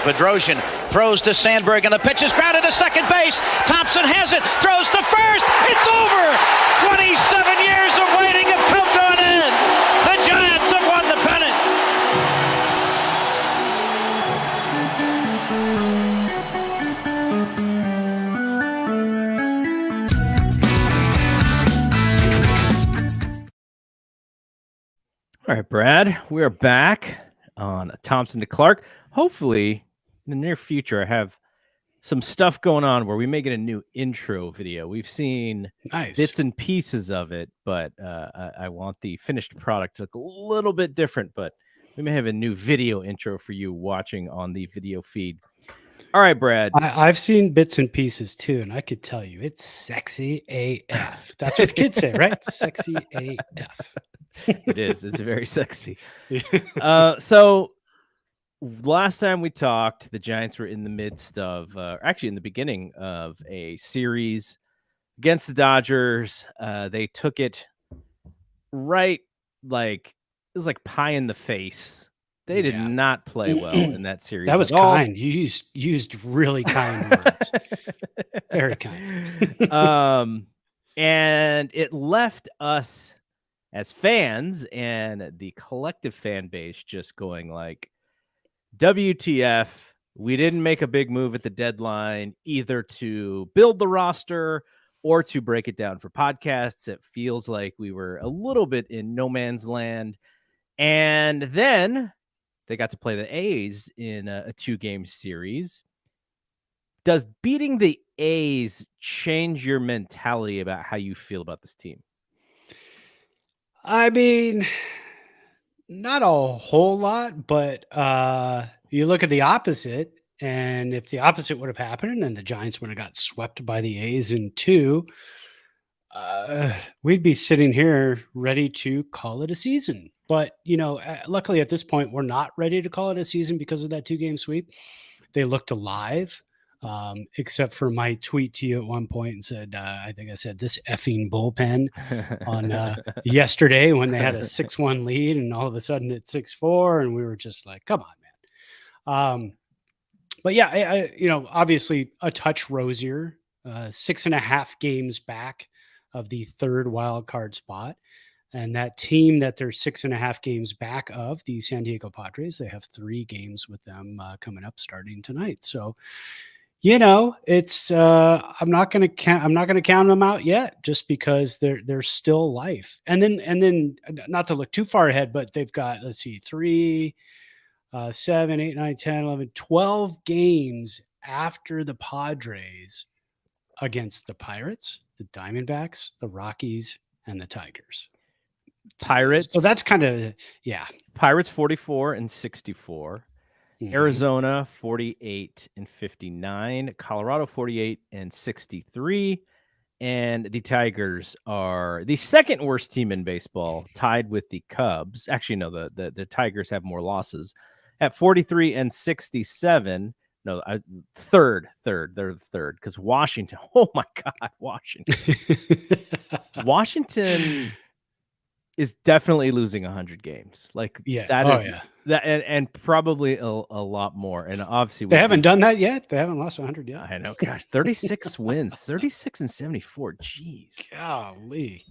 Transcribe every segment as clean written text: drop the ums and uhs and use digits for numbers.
Bedrosian throws to Sandberg, and the pitch is grounded to second base. Thompson has it, throws to first. It's over. 27 years of waiting have come to an end. The Giants have won the pennant. All right, Brad, we are back on Thompson to Clark. Hopefully, in the near future, I have some stuff going on where we may get a new intro video. We've seen bits and pieces of it, but I want the finished product to look a little bit different, but we may have a new video intro for you watching on the video feed. All right, Brad. I've seen bits and pieces too, and I could tell you it's sexy AF. That's what the kids say, right? Sexy AF. It is. It's very sexy. So last time we talked, the Giants were in the midst of, actually in the beginning of a series against the Dodgers. They took it right, like it was like pie in the face. They did not play well in that series. That was kind. You used really kind words. Very kind. And it left us as fans and the collective fan base just going like, WTF, we didn't make a big move at the deadline, either to build the roster or to break it down for podcasts. It feels like we were a little bit in no man's land. And then they got to play the A's in a 2-game series. Does beating the A's change your mentality about how you feel about this team? I mean, not a whole lot, but you look at the opposite, and if the opposite would have happened and the Giants would have got swept by the A's in 2, we'd be sitting here ready to call it a season. But, luckily at this point, we're not ready to call it a season because of that 2-game sweep. They looked alive. Except for my tweet to you at one point and said, I think I said this effing bullpen on yesterday when they had a 6-1 lead and all of a sudden it's 6-4 and we were just like, come on, man. But yeah, I obviously a touch rosier, 6.5 games back of the 3rd wild card spot. And that team that they're 6.5 games back of, the San Diego Padres, they have 3 games with them coming up starting tonight. So, it's I'm not going to count them out yet, just because there's still life. And then not to look too far ahead, but they've got, 3, 7, 8, 9, 10, 11, 12 games after the Padres against the Pirates, the Diamondbacks, the Rockies, and the Tigers. Pirates. So that's kind of, Pirates 44-64. Arizona 48-59, Colorado 48-63, and the Tigers are the second worst team in baseball, tied with the Cubs. Actually, no, the Tigers have more losses at 43-67. No, third. They're the third because Washington. Oh my God, Washington. Washington is definitely losing 100 games. Like that, and probably a lot more. And obviously they haven't done that yet. They haven't lost 100 yet. I know, gosh, 36 wins, 36-74. Jeez, golly.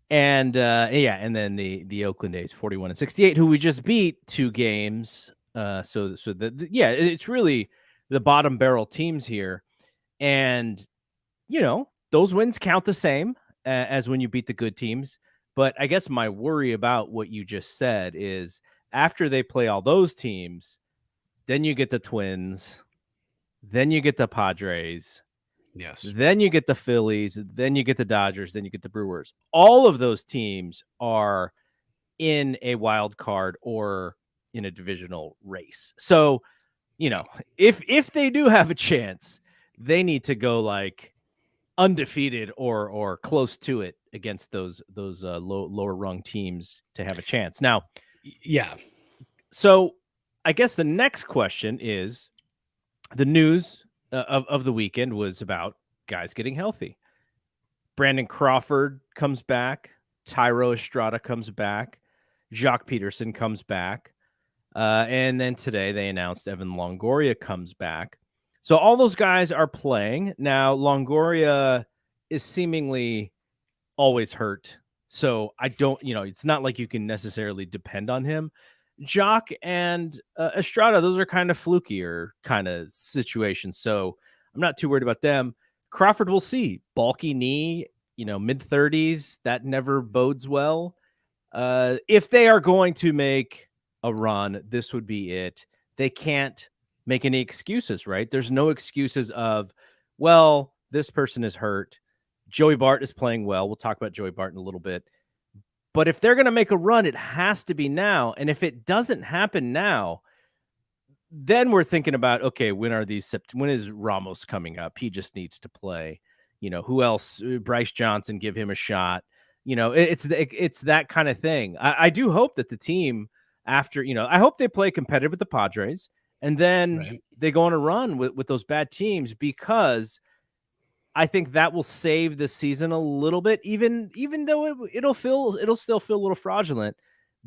And then the Oakland A's 41-68, who we just beat 2 games. It's really the bottom barrel teams here, and those wins count the same as when you beat the good teams. But I guess my worry about what you just said is after they play all those teams, then you get the Twins, then you get the Padres, then you get the Phillies, then you get the Dodgers, then you get the Brewers. All of those teams are in a wild card or in a divisional race. So, if they do have a chance, they need to go like undefeated or close to it against those lower rung teams to have a chance. Now, so I guess the next question is the news of the weekend was about guys getting healthy. Brandon Crawford comes back. Tyro Estrada comes back. Jacques Peterson comes back. And then today they announced Evan Longoria comes back. So all those guys are playing. Now, Longoria is seemingly always hurt. So I don't, it's not like you can necessarily depend on him. Jock and Estrada, those are kind of flukier kind of situations. So I'm not too worried about them. Crawford, we'll see. Bulky knee, mid-30s. That never bodes well. If they are going to make a run, this would be it. They can't make any excuses, right? There's no excuses of, well, this person is hurt. Joey Bart is playing well. We'll talk about Joey Bart in a little bit. But if they're going to make a run, it has to be now. And if it doesn't happen now, then we're thinking about, okay, when is Ramos coming up? He just needs to play. Who else? Bryce Johnson, give him a shot. It's that kind of thing. I do hope that the team after, I hope they play competitive with the Padres and then they go on a run with those bad teams, because I think that will save the season a little bit, even though it'll still feel a little fraudulent.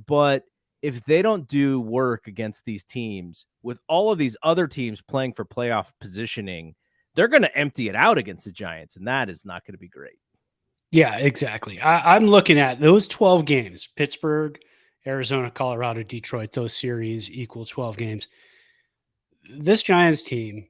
But if they don't do work against these teams with all of these other teams playing for playoff positioning, they're going to empty it out against the Giants, and that is not going to be great. Yeah, exactly. I'm looking at those 12 games, Pittsburgh, Arizona, Colorado, Detroit, those series equal 12 games. This Giants team,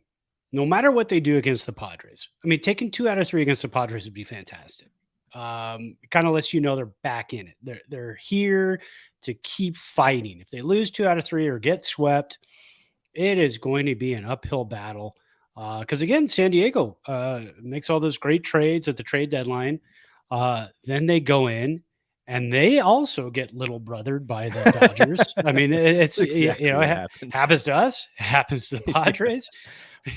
no matter what they do against the Padres, I mean, taking 2 out of 3 against the Padres would be fantastic. Kind of lets you know they're back in it. They're here to keep fighting. If they lose 2 out of 3 or get swept, it is going to be an uphill battle. Because again, San Diego makes all those great trades at the trade deadline. Then they go in and they also get little brothered by the Dodgers. I mean, it's exactly it happens to us, it happens to the Padres.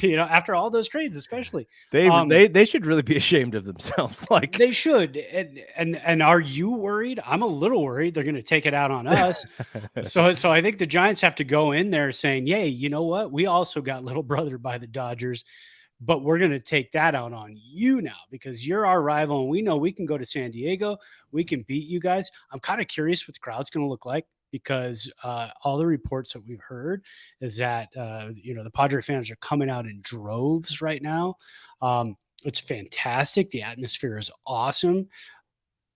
After all those trades, especially they should really be ashamed of themselves. Like they should. And are you worried? I'm a little worried they're going to take it out on us. So I think the Giants have to go in there saying, "Yay, you know what? We also got little brother by the Dodgers, but we're going to take that out on you now because you're our rival, and we know we can go to San Diego, we can beat you guys." I'm kind of curious what the crowd's going to look like, because all the reports that we've heard is that, the Padre fans are coming out in droves right now. It's fantastic. The atmosphere is awesome.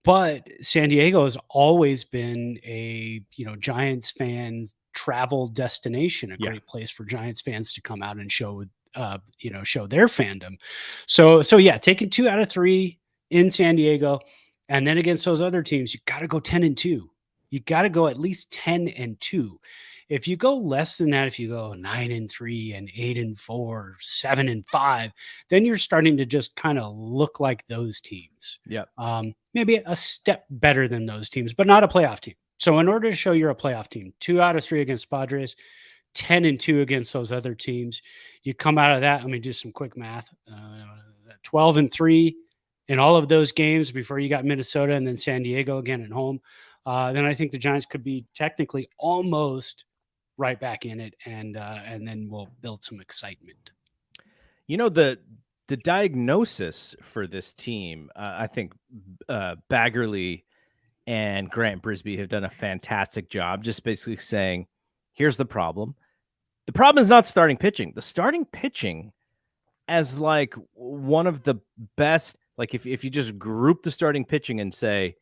But San Diego has always been a, Giants fans travel destination, a great place for Giants fans to come out and show their fandom. So yeah, taking 2 out of 3 in San Diego, and then against those other teams, you got to go 10-2. You got to go at least 10-2. If you go less than that, if you go 9-3 and 8-4, 7-5, then you're starting to just kind of look like those teams. Yeah. Maybe a step better than those teams, but not a playoff team. So in order to show you're a playoff team, 2 out of 3 against Padres, 10-2 against those other teams, you come out of that. Let me do some quick math. 12-3 in all of those games before you got Minnesota and then San Diego again at home. Then I think the Giants could be technically almost right back in it, and then we'll build some excitement. The diagnosis for this team, I think Baggerly and Grant Brisbee have done a fantastic job, just basically saying, here's the problem. The problem is not starting pitching. The starting pitching, as like one of the best, like if you just group the starting pitching and say,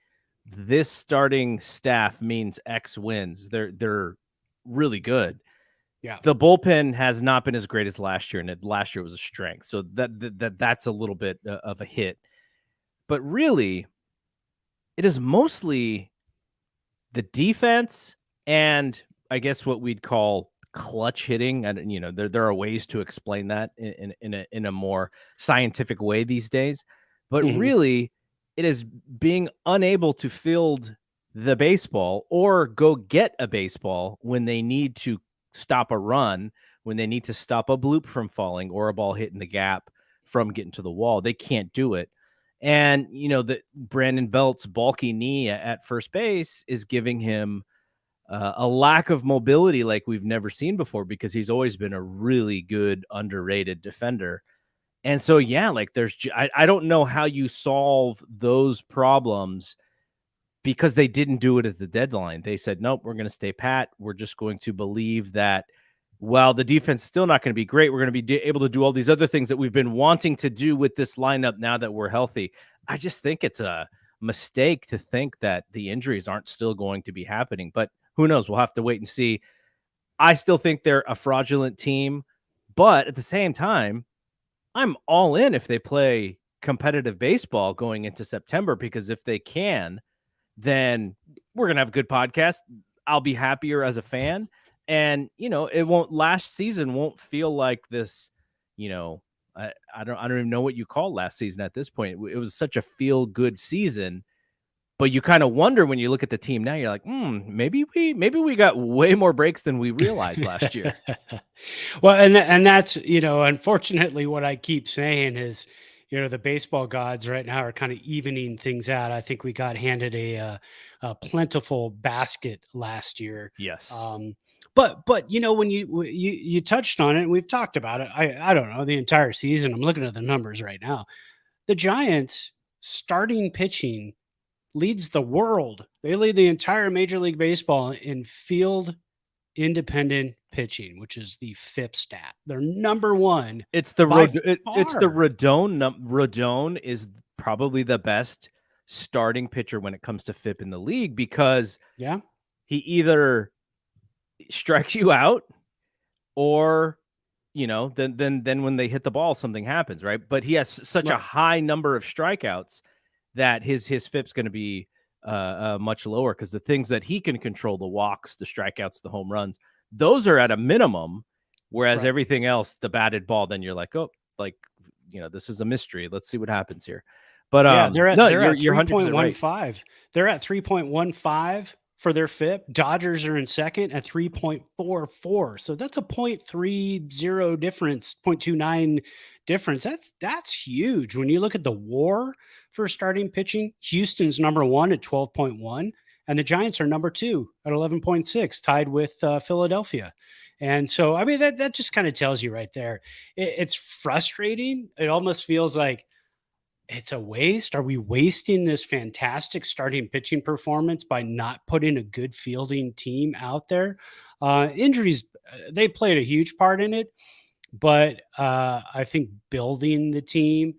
this starting staff means X wins, they're really good. Yeah. The bullpen has not been as great as last year, and last year was a strength. So that's a little bit of a hit. But really, it is mostly the defense and I guess what we'd call clutch hitting. And there are ways to explain that in a more scientific way these days. But really, it is being unable to field the baseball or go get a baseball when they need to stop a run, when they need to stop a bloop from falling or a ball hitting the gap from getting to the wall. They can't do it. And, that Brandon Belt's bulky knee at first base is giving him a lack of mobility like we've never seen before, because he's always been a really good, underrated defender. And so, yeah, like I don't know how you solve those problems because they didn't do it at the deadline. They said, nope, we're going to stay pat. We're just going to believe that while the defense is still not going to be great, we're going to be able to do all these other things that we've been wanting to do with this lineup now that we're healthy. I just think it's a mistake to think that the injuries aren't still going to be happening, but who knows? We'll have to wait and see. I still think they're a fraudulent team, but at the same time, I'm all in if they play competitive baseball going into September, because if they can, then we're going to have a good podcast. I'll be happier as a fan. And, last season won't feel like this, I don't even know what you call last season at this point. It was such a feel good season, but you kind of wonder when you look at the team now, you're like, maybe we got way more breaks than we realized last year. Well, and that's, unfortunately what I keep saying is, the baseball gods right now are kind of evening things out. I think we got handed a plentiful basket last year. Yes. But when you touched on it, and we've talked about it, I don't know, the entire season. I'm looking at the numbers right now. The Giants starting pitching leads the world. They lead the entire Major League Baseball in field independent pitching, which is the FIP stat. They're number one. It's the Rodon. Rodon is probably the best starting pitcher when it comes to FIP in the league, because he either strikes you out or then when they hit the ball, something happens, right? But he has such a high number of strikeouts that his FIP's going to be much lower, because the things that he can control, the walks, the strikeouts, the home runs, those are at a minimum, whereas everything else, the batted ball, then you're like, this is a mystery. Let's see what happens here. But they're at 3.15. Right. They're at 3.15 for their FIP. Dodgers are in second at 3.44. So that's a 0.30 difference, 0.29 difference. That's huge. When you look at the WAR for starting pitching, Houston's number one at 12.1, and the Giants are number two at 11.6, tied with Philadelphia. And so, I mean, that just kind of tells you right there. It's frustrating. It almost feels like it's a waste. Are we wasting this fantastic starting pitching performance by not putting a good fielding team out there? Injuries, they played a huge part in it, but I think building the team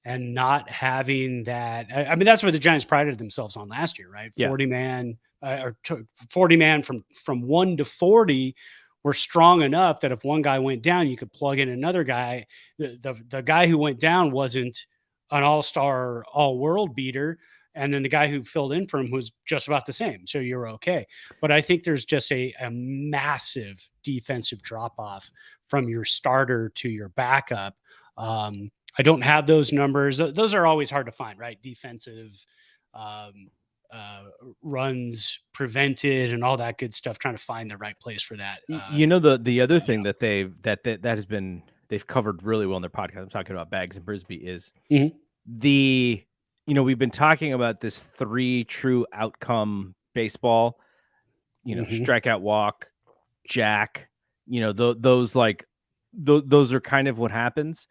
and not having that, I mean, that's what the Giants prided themselves on last year, right? 40 man from 1 to 40 were strong enough that if one guy went down, you could plug in another guy. The guy who went down wasn't an all-star, all-world beater, and then the guy who filled in for him was just about the same. So you're okay. But I think there's just a massive defensive drop-off from your starter to your backup. I don't have those numbers. Those are always hard to find, right? Defensive runs prevented and all that good stuff, trying to find the right place for that. The other thing that they've covered really well in their podcast, I'm talking about Bags and Brisbee, is we've been talking about this 3 true outcome baseball, strikeout, walk, jack, those are kind of what happens.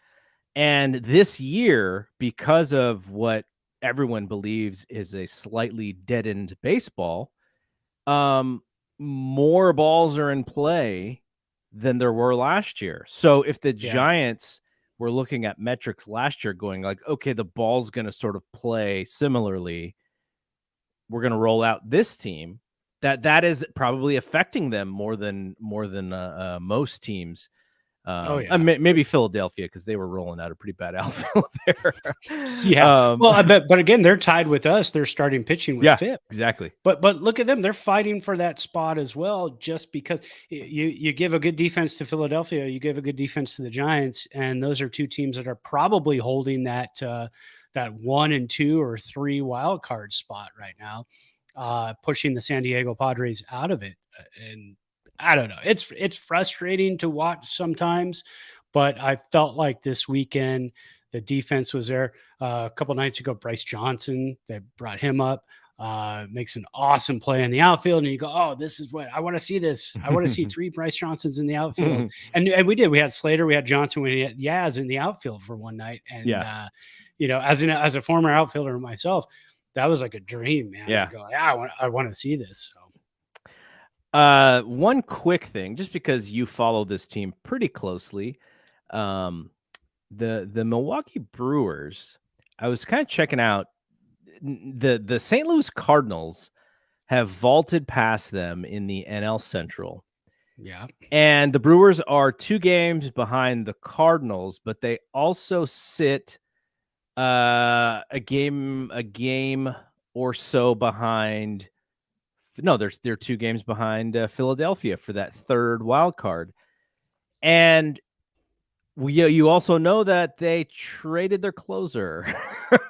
And this year, because of what everyone believes is a slightly deadened baseball, more balls are in play than there were last year. So if the Giants were looking at metrics last year going like, okay, the ball's going to sort of play similarly, we're going to roll out this team, that is probably affecting them more than most teams. Maybe Philadelphia, because they were rolling out a pretty bad outfield there. Well, I bet, but again, they're tied with us. They're starting pitching with FIP. Exactly. But look at them; they're fighting for that spot as well. Just because you give a good defense to Philadelphia, you give a good defense to the Giants, and those are two teams that are probably holding that 1 and 2 or 3 wild card spot right now, pushing the San Diego Padres out of it. And I don't know. It's frustrating to watch sometimes, but I felt like this weekend the defense was there. A couple nights ago, Bryce Johnson, they brought him up, makes an awesome play in the outfield, and you go, "Oh, this is what I want to see. This I want to see 3 Bryce Johnsons in the outfield." and we did. We had Slater, we had Johnson, we had Yaz in the outfield for one night, and as a former outfielder myself, that was like a dream, man. Yeah. I go, yeah, I want to see this. So. One quick thing, just because you follow this team pretty closely, the Milwaukee Brewers, I was kind of checking out the St. Louis Cardinals have vaulted past them in the NL Central. Yeah. And the Brewers are 2 games behind the Cardinals, but they also sit a game or so behind. No, they're 2 games behind Philadelphia for that 3rd wild card. And you also know that they traded their closer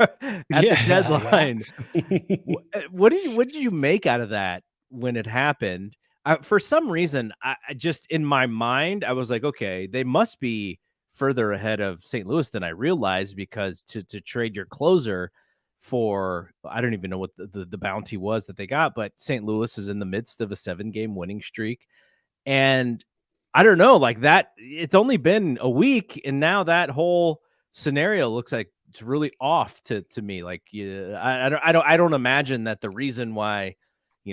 at the deadline. Yeah. What did you make out of that when it happened? For some reason, I just in my mind, I was like, okay, they must be further ahead of St. Louis than I realized, because to trade your closer for, I don't even know what the bounty was that they got, but St. Louis is in the midst of a 7-game winning streak. And I don't know, like that, it's only been a week, and now that whole scenario looks like it's really off to me. Like, I don't imagine that the reason why,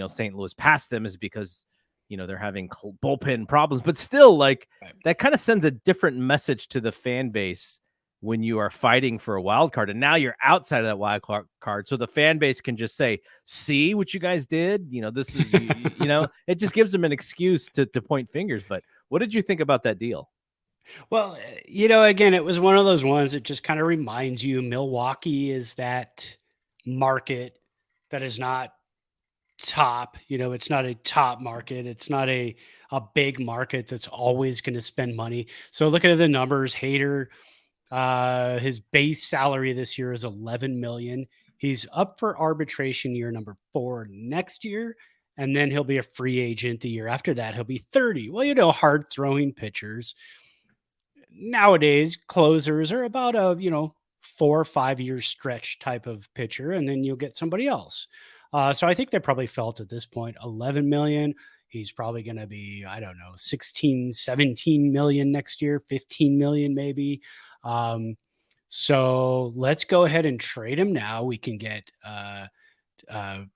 St. Louis passed them is because, they're having bullpen problems, but still, like, that kind of sends a different message to the fan base when you are fighting for a wild card, and now you're outside of that wild card. So the fan base can just say, see what you guys did. This is, it just gives them an excuse to point fingers. But what did you think about that deal? Well, again, it was one of those ones that just kind of reminds you Milwaukee is that market that is not top, it's not a top market. It's not a big market that's always going to spend money. So looking at the numbers, Hader, his base salary this year is $11 million. He's up for arbitration year number 4 next year, and then he'll be a free agent the year after that. He'll be 30. Well, hard throwing pitchers nowadays, closers are about a 4 or 5 year stretch type of pitcher, and then you'll get somebody else. So I think they probably felt at this point 11 million. He's probably going to be, I don't know, 16, 17 million next year, 15 million maybe. So let's go ahead and trade him now. We can get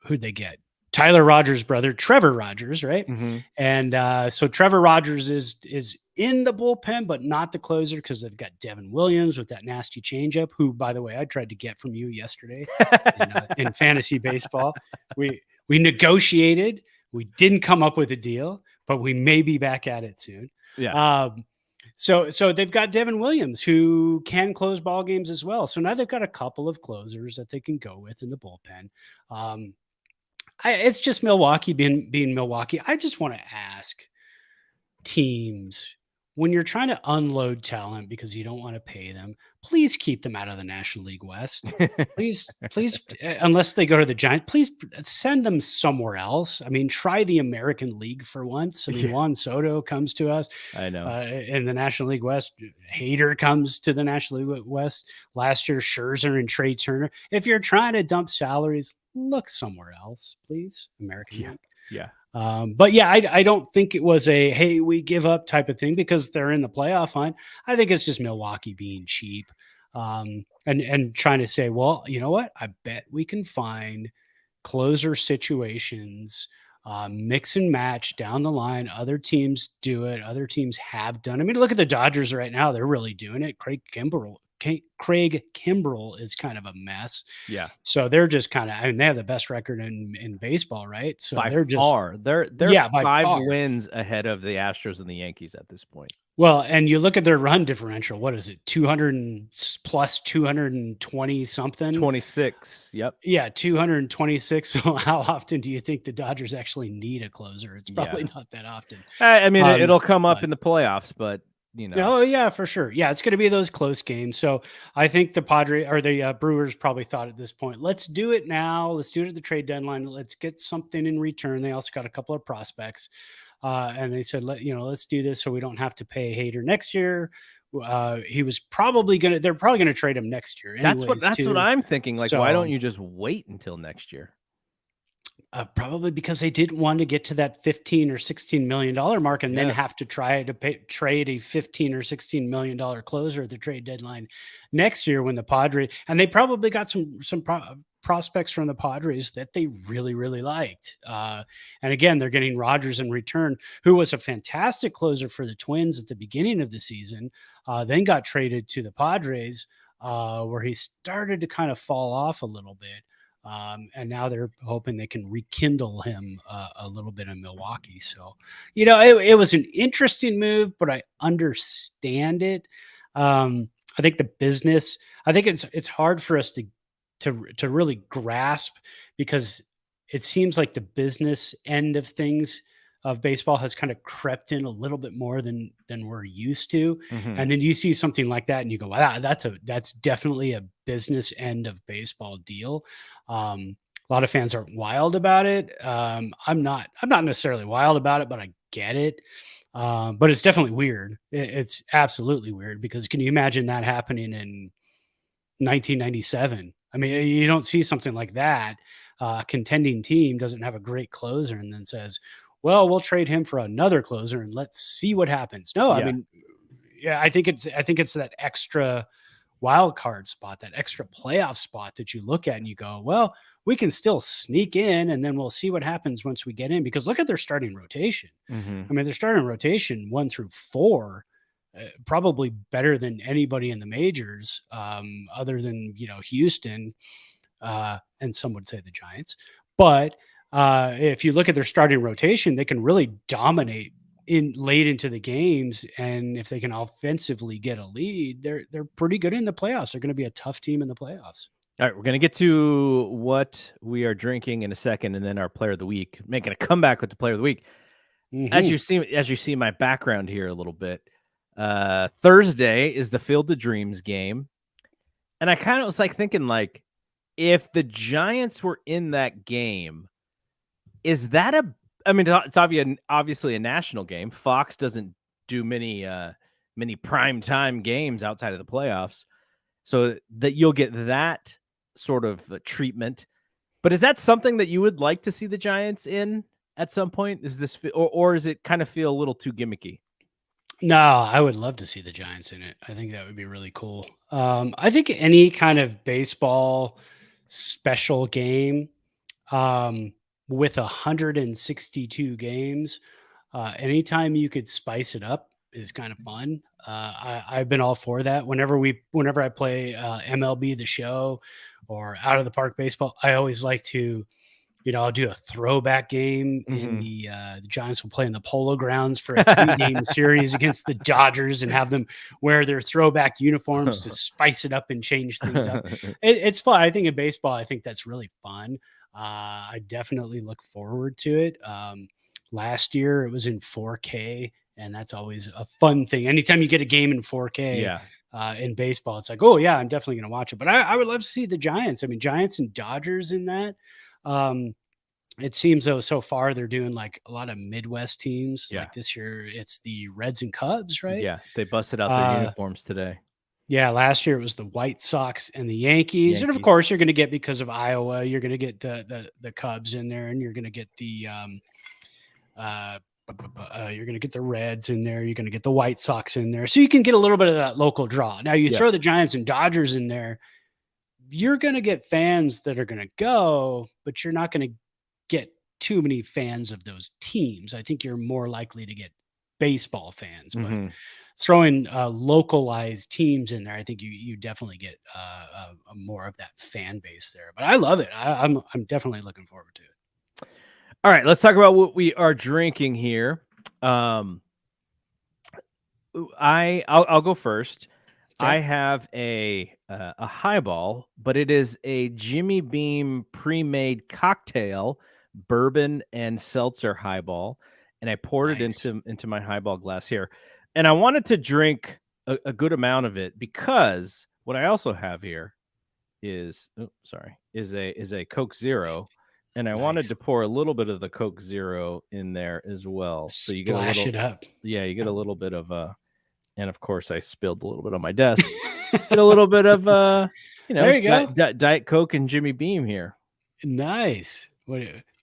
who'd they get? Tyler Rogers' brother, Trevor Rogers, right? Mm-hmm. And so Trevor Rogers is in the bullpen, but not the closer, because they've got Devin Williams with that nasty changeup, who, by the way, I tried to get from you yesterday in fantasy baseball. We negotiated. We didn't come up with a deal, but we may be back at it soon. Yeah. So they've got Devin Williams, who can close ball games as well. So now they've got a couple of closers that they can go with in the bullpen. It's just Milwaukee being Milwaukee. I just want to ask teams, when you're trying to unload talent because you don't want to pay them, please keep them out of the National League West. Please, unless they go to the Giants, please send them somewhere else. I mean, try the American League for once. I mean, Juan Soto comes to us. I know. In the National League West, Hader comes to the National League West. Last year, Scherzer and Trey Turner. If you're trying to dump salaries, look somewhere else, please. American League. Yeah. But yeah, I don't think it was a, hey, we give up type of thing because they're in the playoff hunt. I think it's just Milwaukee being cheap, and trying to say, well, you know what? I bet we can find closer situations, mix and match down the line. Other teams do it. Other teams have done. I mean, look at the Dodgers right now. They're really doing it. Craig Kimbrell is kind of a mess. Yeah. So they're just kind of, I mean, they have the best record in baseball, right? So they're yeah, 5 wins ahead of the Astros and the Yankees at this point. Well, and you look at their run differential. What is it? 200 plus 220 something? 26. Yep. Yeah, 226. So how often do you think the Dodgers actually need a closer? It's probably not that often. I mean, it'll come up in the playoffs, but Oh yeah, for sure. Yeah, it's going to be those close games. So I think the Brewers probably thought at this point, let's do it now. Let's do it at the trade deadline. Let's get something in return. They also got a couple of prospects, and they said, let's do this so we don't have to pay Hader next year. He was probably they're probably gonna trade him next year. That's what I'm thinking. Like, why don't you just wait until next year? Probably because they didn't want to get to that $15 or $16 million mark and then have to try to trade a $15 or $16 million closer at the trade deadline next year when the Padres, and they probably got some prospects from the Padres that they really, really liked. And again, they're getting Rogers in return, who was a fantastic closer for the Twins at the beginning of the season, then got traded to the Padres, where he started to kind of fall off a little bit. And now they're hoping they can rekindle him a little bit in Milwaukee. So, it was an interesting move, but I understand it. I think it's hard for us to really grasp, because it seems like the business end of things of baseball has kind of crept in a little bit more than we're used to. Mhm. And then you see something like that and you go, wow, that's definitely a business end of baseball deal. A lot of fans aren't wild about it. I'm not necessarily wild about it, but I get it. But it's definitely weird. It's absolutely weird, because can you imagine that happening in 1997? I mean, you don't see something like that. A contending team doesn't have a great closer and then says, well, we'll trade him for another closer and let's see what happens. No, I Yeah. mean, yeah, I think it's that extra wild card spot, that extra playoff spot that you look at and you go, well, we can still sneak in and then we'll see what happens once we get in, because look at their starting rotation. Mhm. I mean, their starting rotation 1 through 4, probably better than anybody in the majors, other than, Houston, and some would say the Giants. But if you look at their starting rotation, they can really dominate in late into the games, and if they can offensively get a lead, they're pretty good in the playoffs. They're going to be a tough team in the playoffs. All right, we're going to get to what we are drinking in a second, and then our player of the week, making a comeback with the player of the week. As you see my background here a little bit, Thursday is the Field of Dreams game. And I kind of was like thinking, like, if the Giants were in that game, is that it's obviously a national game. Fox doesn't do many prime time games outside of the playoffs, so that you'll get that sort of treatment. But is that something that you would like to see the Giants in at some point? Is this, or is it kind of feel a little too gimmicky? No, I would love to see the Giants in it. I think that would be really cool. I think any kind of baseball special game, with 162 games, anytime you could spice it up is kind of fun. I've been all for that. Whenever I play MLB The Show or Out of the Park Baseball, I always like to, I'll do a throwback game in the Giants will play in the Polo Grounds for a 3-game series against the Dodgers and have them wear their throwback uniforms to spice it up and change things up. It's fun. I think in baseball, I think that's really fun. I definitely look forward to it. Last year it was in 4K, and that's always a fun thing. Anytime you get a game in 4K, Yeah. in baseball, it's like, oh yeah, I'm definitely going to watch it. But I would love to see the Giants. I mean, Giants and Dodgers in that. It seems though so far they're doing like a lot of Midwest teams. Yeah. Like this year, it's the Reds and Cubs, right? Yeah, they busted out their uniforms today. Yeah, last year it was the White Sox and the Yankees. And of course, you're going to get, because of Iowa, you're going to get the Cubs in there, and you're going to get the you're going to get the Reds in there. You're going to get the White Sox in there, so you can get a little bit of that local draw. Now you throw the Giants and Dodgers in there, you're going to get fans that are going to go, but you're not going to get too many fans of those teams. I think you're more likely to get baseball fans, but throwing localized teams in there, I think you definitely get more of that fan base there. But I love it. I'm definitely looking forward to it. All right, let's talk about what we are drinking here. I'll go first. Okay. I have a highball, but it is a Jimmy Beam pre-made cocktail, bourbon and seltzer highball, and I poured it into my highball glass here. And I wanted to drink a good amount of it, because what I also have here is a Coke Zero, and I wanted to pour a little bit of the Coke Zero in there as well. So you get it up. Yeah, you get a little bit of and of course I spilled a little bit on my desk. Get a little bit of there you go. Diet Coke and Jimmy Beam here. Nice.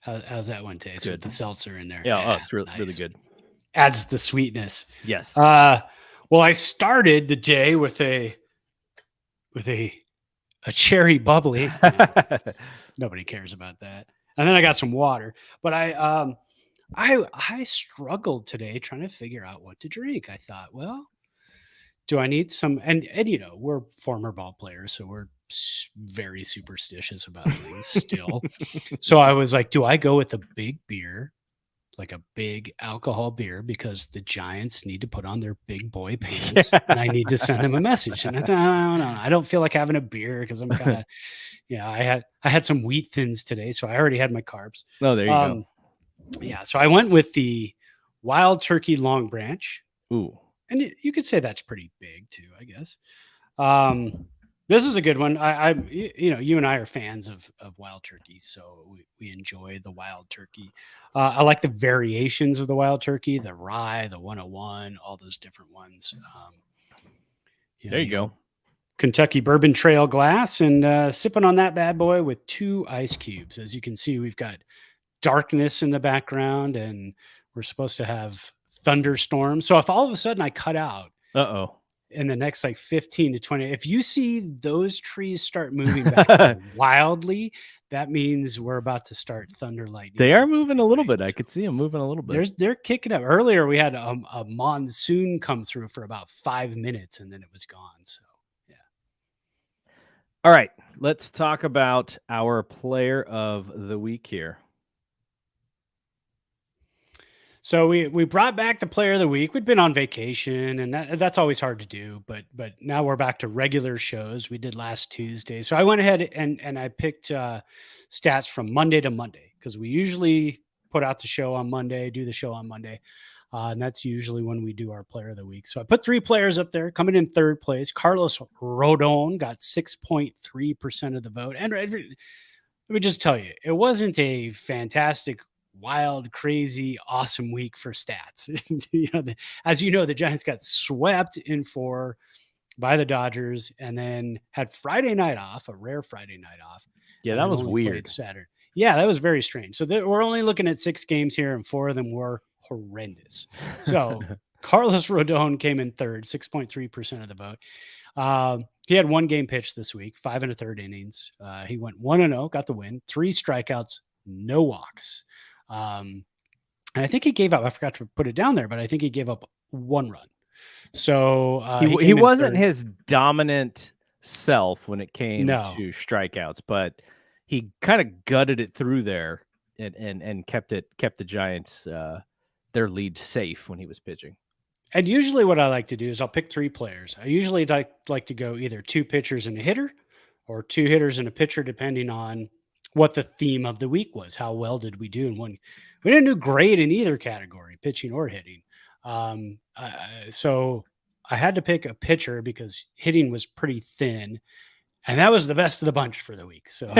How's that one taste with the seltzer in there? Yeah, it's really good. Adds the sweetness. Yes. Well, I started the day with a a cherry bubbly. Nobody cares about that. And then I got some water. But I struggled today trying to figure out what to drink. I thought, well, do I need some? And we're former ball players, so we're very superstitious about things still. So I was like, do I go with a big beer, like a big alcohol beer, because the Giants need to put on their big boy pants, and I need to send them a message? And I thought, no, I don't feel like having a beer because I'm kind of, I had some wheat thins today, so I already had my carbs. Oh, there you go. Yeah, so I went with the Wild Turkey Long Branch. Ooh. And you could say that's pretty big too, I guess. This is a good one. You and I are fans of Wild Turkey, so we enjoy the Wild Turkey. I like the variations of the Wild Turkey, the rye, the 101, all those different ones. There you go. Kentucky Bourbon Trail glass, and sipping on that bad boy with 2 ice cubes. As you can see, we've got darkness in the background, and we're supposed to have thunderstorms. So if all of a sudden I cut out in the next like 15 to 20, if you see those trees start moving back wildly, that means we're about to start thunder lightning. They are moving a little bit. I could see them moving a little bit. They're kicking up. Earlier we had a monsoon come through for about 5 minutes, and then it was gone. So yeah. All right, let's talk about our player of the week here. So we brought back the player of the week. We'd been on vacation, and that's always hard to do. But now we're back to regular shows. We did last Tuesday. So I went ahead and I picked stats from Monday to Monday, because we usually put out the show on Monday, do the show on Monday. And that's usually when we do our player of the week. So I put 3 players up there. Coming in third place, Carlos Rodon got 6.3% of the vote. And let me just tell you, it wasn't a fantastic, wild, crazy, awesome week for stats. As you know, the Giants got swept in 4 by the Dodgers, and then had Friday night off, a rare Friday night off. Yeah, that was weird. Saturday. Yeah, that was very strange. So we're only looking at 6 games here, and 4 of them were horrendous. So Carlos Rodon came in third, 6.3% of the vote. He had 1 game pitched this week, 5 1/3 innings. He went 1-0, got the win, 3 strikeouts, no walks. And I think he gave up, I forgot to put it down there, but I think he gave up 1 run. So he wasn't his dominant self when it came to strikeouts, but he kind of gutted it through there and kept the Giants their lead safe when he was pitching. And usually what I like to do is I'll pick 3 players. I usually like to go either 2 pitchers and a hitter, or 2 hitters and a pitcher, depending on what the theme of the week was. How well did we do in one? We didn't do great in either category, pitching or hitting. So I had to pick a pitcher because hitting was pretty thin, and that was the best of the bunch for the week. So,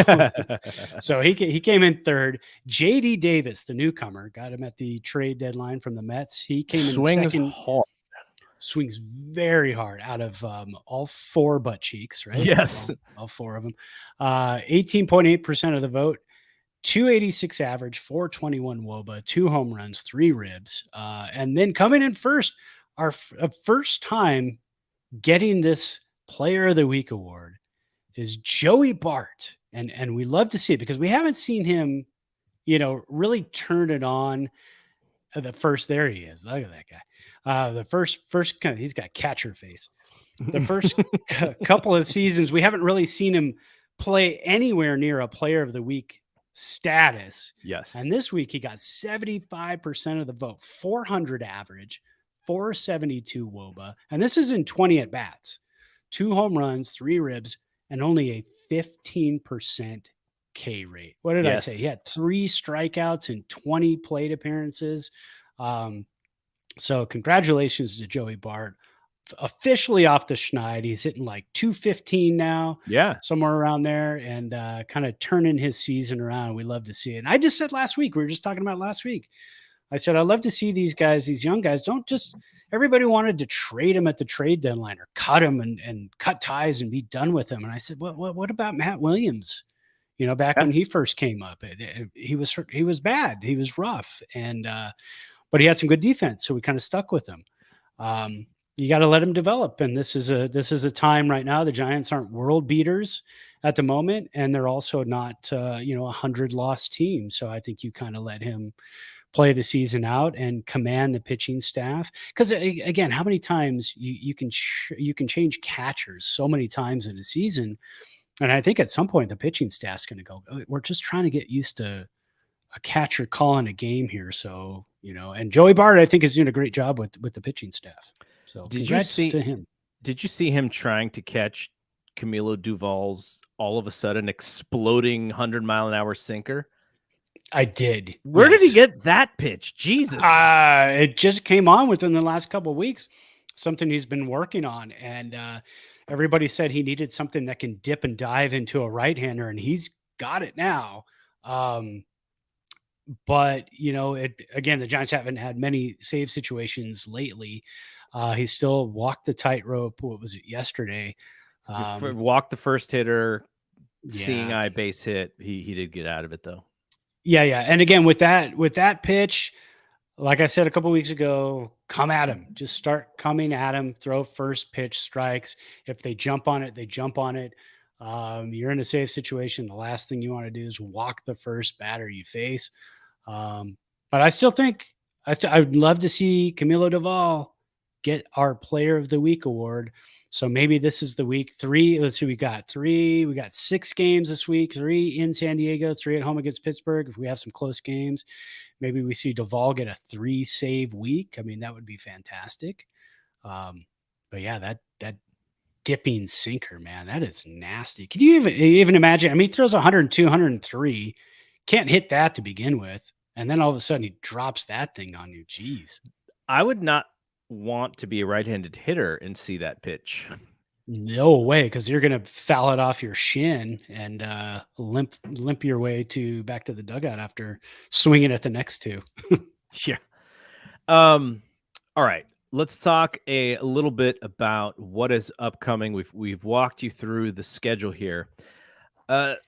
so he came in third. J.D. Davis, the newcomer, got him at the trade deadline from the Mets. He came in second. Swings very hard out of all 4 butt cheeks, right? Yes. All 4 of them. 18.8% of the vote, 286 average, 421 WOBA, 2 home runs, 3 ribs. And then coming in first, our first time getting this Player of the Week award is Joey Bart. And we love to see it because we haven't seen him, really turn it on. The first, there he is. Look at that guy. The first he's got catcher face. The first couple of seasons, we haven't really seen him play anywhere near a Player of the Week status. Yes. And this week he got 75% of the vote, 400 average, 472 WOBA. And this is in 20 at bats, 2 home runs, 3 ribs, and only a 15% K rate. What did I say? He had 3 strikeouts in 20 plate appearances. So congratulations to Joey Bart. Officially off the schneid. He's hitting like 215 now. Yeah. Somewhere around there, and kind of turning his season around. We love to see it. And I just said last week, we were just talking about last week, I said, I love to see these guys, these young guys, don't just, everybody wanted to trade him at the trade deadline or cut him and cut ties and be done with him. And I said, what about Matt Williams? Back when he first came up, he was bad. He was rough. And, but he had some good defense. So we kind of stuck with him. You got to let him develop. And this is a time right now. The Giants aren't world beaters at the moment, and they're also not, a 100-loss team. So I think you kind of let him play the season out and command the pitching staff. Because again, how many times you can change catchers so many times in a season, and I think at some point the pitching staff's going to go, "Oh, we're just trying to get used to a catcher calling a game here." So and Joey Bart, I think, is doing a great job with the pitching staff. So congrats to him. Did you see him trying to catch Camilo Duval's all of a sudden exploding 100-mile-an-hour sinker? I did. Where did he get that pitch? Jesus. It just came on within the last couple of weeks. Something he's been working on. And everybody said he needed something that can dip and dive into a right-hander, and he's got it now. But, again, the Giants haven't had many save situations lately. He still walked the tightrope. What was it, yesterday? Walked the first hitter, seeing eye base hit. He did get out of it, though. Yeah. And again, with that pitch, like I said a couple of weeks ago, come at him. Just start coming at him. Throw first pitch strikes. If they jump on it, they jump on it. You're in a safe situation. The last thing you want to do is walk the first batter you face. But I still think I would love to see Camilo Doval get our Player of the Week award. So maybe this is the week 3. Let's see, we got 6 games this week, 3 in San Diego, 3 at home against Pittsburgh. If we have some close games, maybe we see Doval get a 3-save week. I mean, that would be fantastic. But yeah, that dipping sinker, man, that is nasty. Can you even imagine? I mean, he throws 102, 103, can't hit that to begin with. And then all of a sudden he drops that thing on you. Jeez. I would not want to be a right-handed hitter and see that pitch. No way, because you're going to foul it off your shin and limp your way back to the dugout after swinging at the next 2. Yeah. All right. Let's talk a little bit about what is upcoming. We've walked you through the schedule here.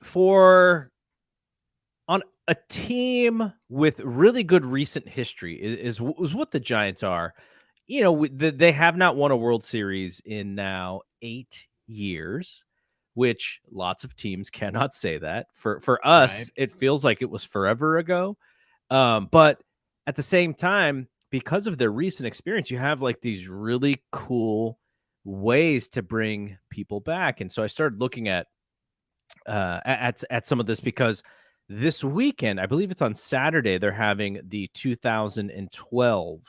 For on a team with really good recent history is what the Giants are. They have not won a World Series in now 8 years, which lots of teams cannot say that. For us, right, it feels like it was forever ago. But at the same time, because of their recent experience, you have like these really cool ways to bring people back. And so I started looking at some of this because this weekend, I believe it's on Saturday, they're having the 2012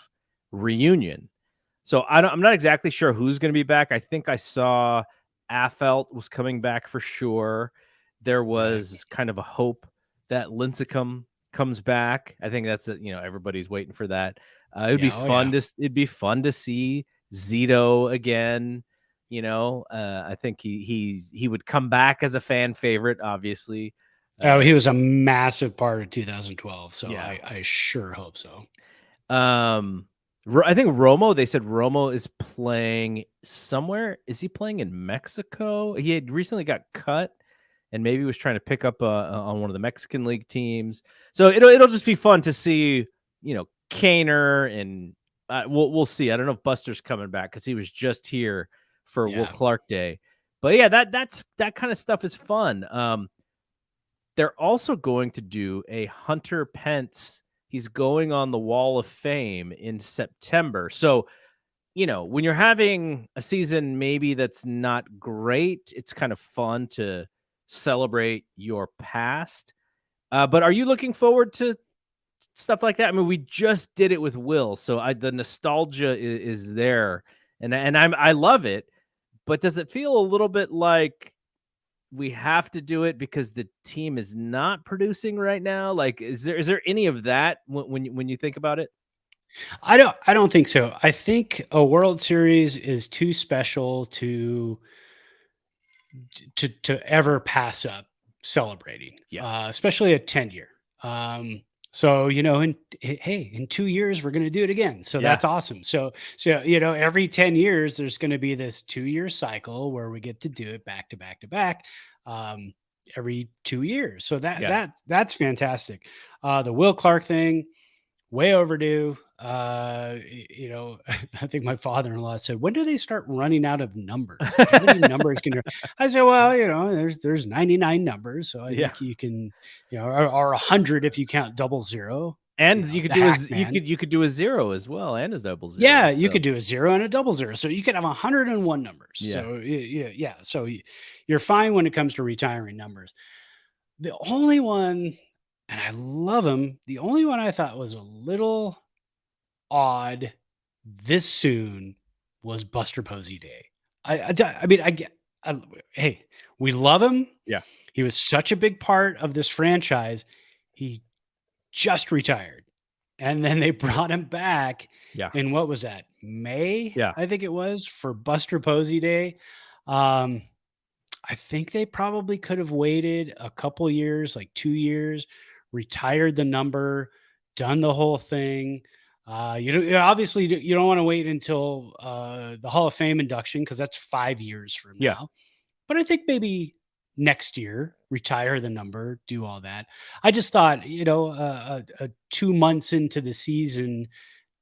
reunion. So I'm not exactly sure who's going to be back. I think I saw Affeldt was coming back for sure. There was kind of a hope that Lincecum comes back. I think that's everybody's waiting for that. It'd be fun to see Zito again. I think he would come back as a fan favorite, obviously. He was a massive part of 2012, so yeah. I sure hope so. I think Romo, they said Romo is playing somewhere. Is he playing in Mexico? He had recently got cut and maybe was trying to pick up on one of the Mexican League teams. So it'll just be fun to see, Kaner and we'll see. I don't know if Buster's coming back because he was just here for Will Clark Day. But yeah, that kind of stuff is fun. They're also going to do a Hunter Pence. He's going on the Wall of Fame in September. So, when you're having a season maybe that's not great, it's kind of fun to celebrate your past. But are you looking forward to stuff like that? I mean, we just did it with Will, so the nostalgia is there, and I love it. But does it feel a little bit like we have to do it because the team is not producing right now? Like, is there any of that when you think about it? I don't think so. I think a World Series is too special to ever pass up celebrating, especially a 10-year. So, in 2 years, we're going to do it again. So that's awesome. So, every 10 years, there's going to be this 2-year cycle where we get to do it back to back to back, every 2 years. So that's fantastic. The Will Clark thing way overdue. You know, I think my father-in-law said, "When do they start running out of numbers? Like, how many numbers can you?" I said, "Well, you know, there's 99 numbers, so I Yeah. think you can, you know, or 100 if you count 00. And You know, you could the do hack you could do a 0 as well and a double 0. Yeah, you so- could do a 0 and a 00, so you could have 101 numbers. Yeah. So yeah. So you're fine when it comes to retiring numbers. The only one, and I love him, the only one I thought was a little odd this soon was Buster Posey Day. I mean, hey, we love him. Yeah. He was such a big part of this franchise. He just retired. And then they brought him back Yeah. in what was that? May? Yeah. I think it was for Buster Posey Day. I think they probably could have waited a couple years, like 2 years, retired the number, done the whole thing. Obviously you don't want to wait until the Hall of Fame induction because that's 5 years from Yeah. now. But I think maybe next year retire the number, do all that. I just thought, 2 months into the season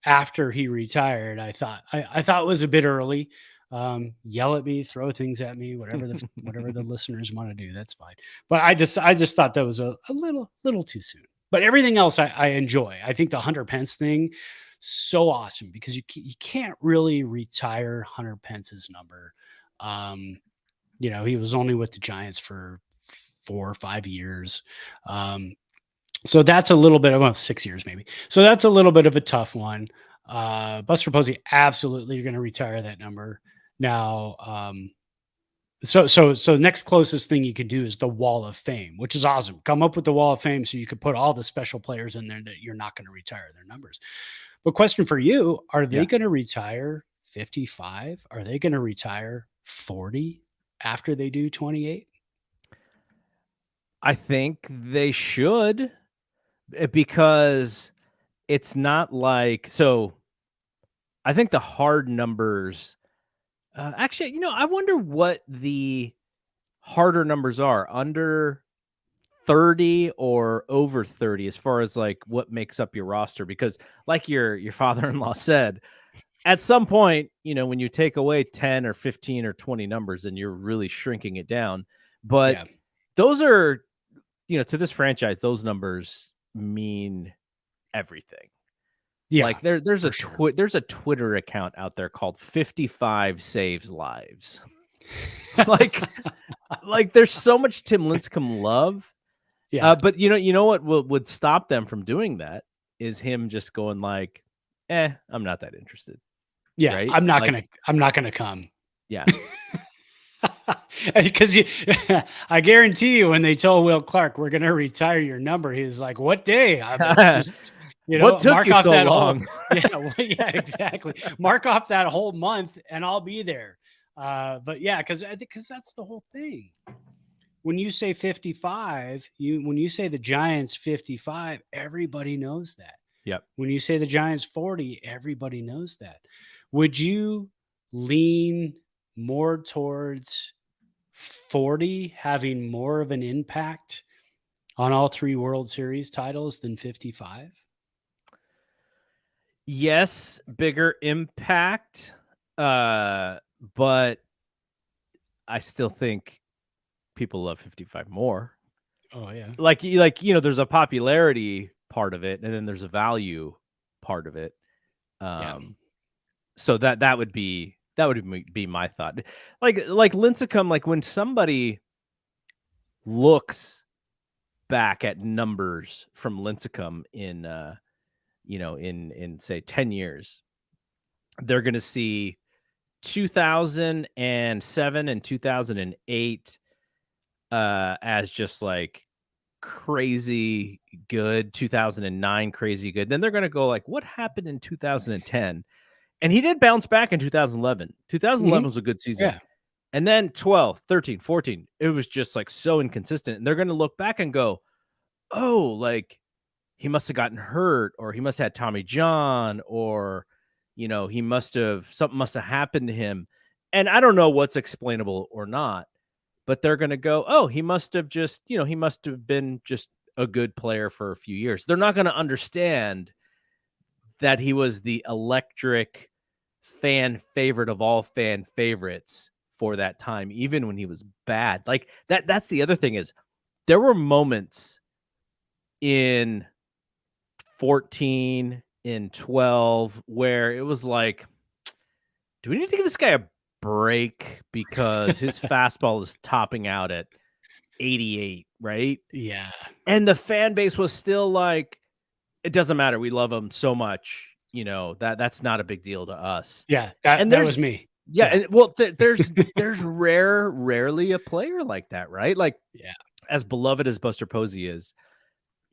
after he retired, I thought it was a bit early. Yell at me, throw things at me, whatever the listeners want to do, that's fine. But I just thought that was a little too soon. But everything else I enjoy. I think the Hunter Pence thing, so awesome because you can't really retire Hunter Pence's number. He was only with the Giants for 4 or 5 years. So that's a little bit of 6 years maybe. So that's a little bit of a tough one. Buster Posey, absolutely, you're going to retire that number. Now, so next closest thing you can do is the Wall of Fame, which is awesome. Come up with the Wall of Fame so you could put all the special players in there that you're not going to retire their numbers. But question for you, are they going to retire 55? Are they going to retire 40 after they do 28? I think they should, because it's not like, so I think the hard numbers, actually, I wonder what the harder numbers are, under 30 or over 30, as far as like what makes up your roster, because like your father-in-law said, at some point, when you take away 10 or 15 or 20 numbers, then you're really shrinking it down. But those are, to this franchise, those numbers mean everything. Yeah, like there's a Twitter account out there called 55 Saves Lives. like there's so much Tim Lincecum love. Yeah. But you know what would stop them from doing that is him just going like, I'm not that interested. Yeah, right? I'm not gonna come. Yeah. Because I guarantee you, when they told Will Clark, we're going to retire your number, he was like, "What day?" Just, what took you so long? Yeah, exactly. Mark off that whole month, and I'll be there. But yeah, because that's the whole thing. When you say 55, when you say the Giants 55, everybody knows that. Yep. When you say the Giants 40, everybody knows that. Would you lean more towards 40 having more of an impact on all 3 World Series titles than 55? Yes, bigger impact. But I still think people love 55 more. Oh yeah. Like there's a popularity part of it, and then there's a value part of it. So that would be my thought. Like Lincecum, like when somebody looks back at numbers from Lincecum in in say 10 years, they're going to see 2007 and 2008 as just like crazy good, 2009 crazy good. Then they're going to go like, what happened in 2010? And he did bounce back in 2011. 2011 was a good season. Yeah. And then 12, 13, 14, it was just like so inconsistent. And they're going to look back and go, oh, like he must have gotten hurt, or he must have had Tommy John, or, something must have happened to him. And I don't know what's explainable or not, but they're going to go, oh, he must have just, he must have been just a good player for a few years. They're not going to understand that he was the electric fan favorite of all fan favorites for that time, even when he was bad. Like that's the other thing is there were moments in 14, in 12, where it was like, do we need to give this guy a break because his fastball is topping out at 88, right? Yeah. And the fan base was still like, it doesn't matter. We love him so much. That's not a big deal to us. Yeah. And That was me. Yeah. And, well, there's rarely a player like that, right? Like, Yeah. as beloved as Buster Posey is,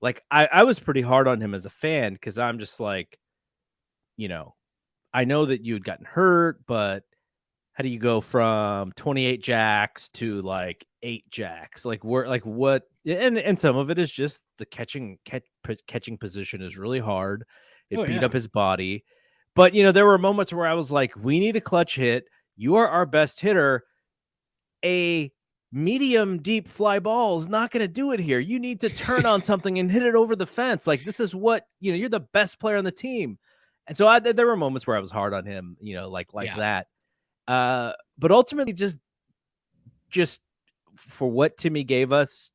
like, I was pretty hard on him as a fan because I'm just like, I know that you had gotten hurt, but how do you go from 28 jacks to like 8 jacks? Like, what? And some of it is just the catching position is really hard. It beat up his body. But, there were moments where I was like, we need a clutch hit. You are our best hitter. A medium deep fly ball is not going to do it here. You need to turn on something and hit it over the fence. Like, this is what, you're the best player on the team. And so there were moments where I was hard on him, like that. But ultimately just for what Timmy gave us,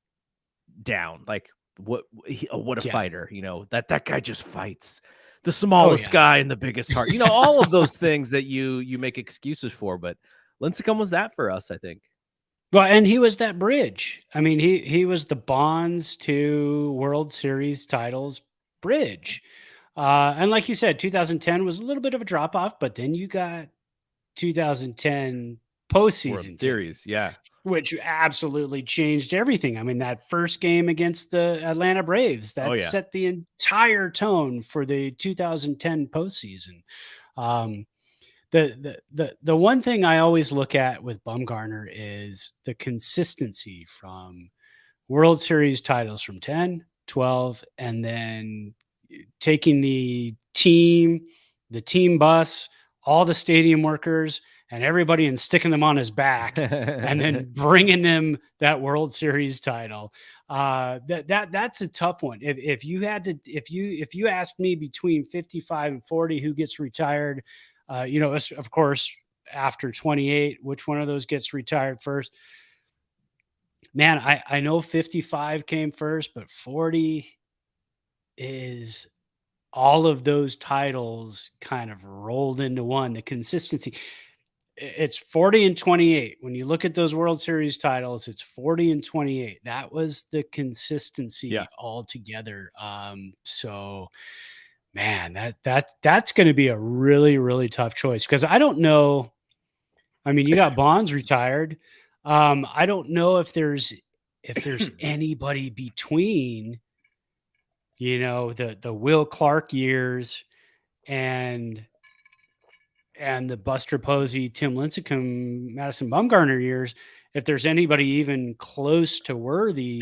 down. Like, what a fighter, that guy just fights. The smallest guy and the biggest heart, all of those things that you make excuses for. But Lincecum was that for us, I think. Well, and he was that bridge. I mean, he was the Bonds to World Series titles bridge. And like you said, 2010 was a little bit of a drop off, but then you got 2010 postseason World Series, yeah, which absolutely changed everything. I mean, that first game against the Atlanta Braves that set the entire tone for the 2010 postseason. The one thing I always look at with Bumgarner is the consistency from World Series titles from 10, 12, and then taking the team bus, all the stadium workers and everybody and sticking them on his back and then bringing them that World Series title. That's a tough one. If you asked me between 55 and 40, who gets retired, of course, after 28, which one of those gets retired first? Man, I know 55 came first, but 40 is all of those titles kind of rolled into one. The consistency. It's 40 and 28. When you look at those World Series titles, it's 40 and 28. That was the consistency altogether. So man, that's going to be a really, really tough choice because I don't know. I mean, you got Bonds retired. I don't know if there's anybody between, the Will Clark years and the Buster Posey, Tim Lincecum, Madison Bumgarner years, if there's anybody even close to worthy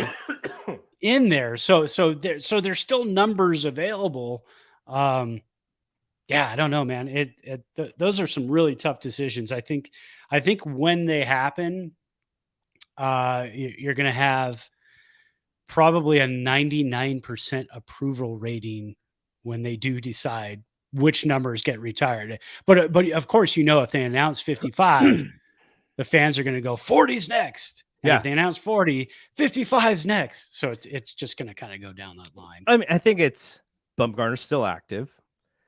in there. So there's still numbers available. I don't know, man. Those are some really tough decisions. I think when they happen, you're going to have probably a 99% approval rating when they do decide which numbers get retired. But of course, if they announce 55, the fans are going to go 40's next. And if they announce 40, 55's next. So it's just going to kind of go down that line. I mean, I think it's Bumgarner's still active.